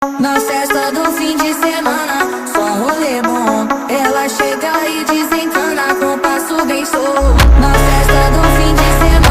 Na festa do fim de semana, só rolê bom. Ela chega e desencana com passo bem solto. Na festa do fim de semana.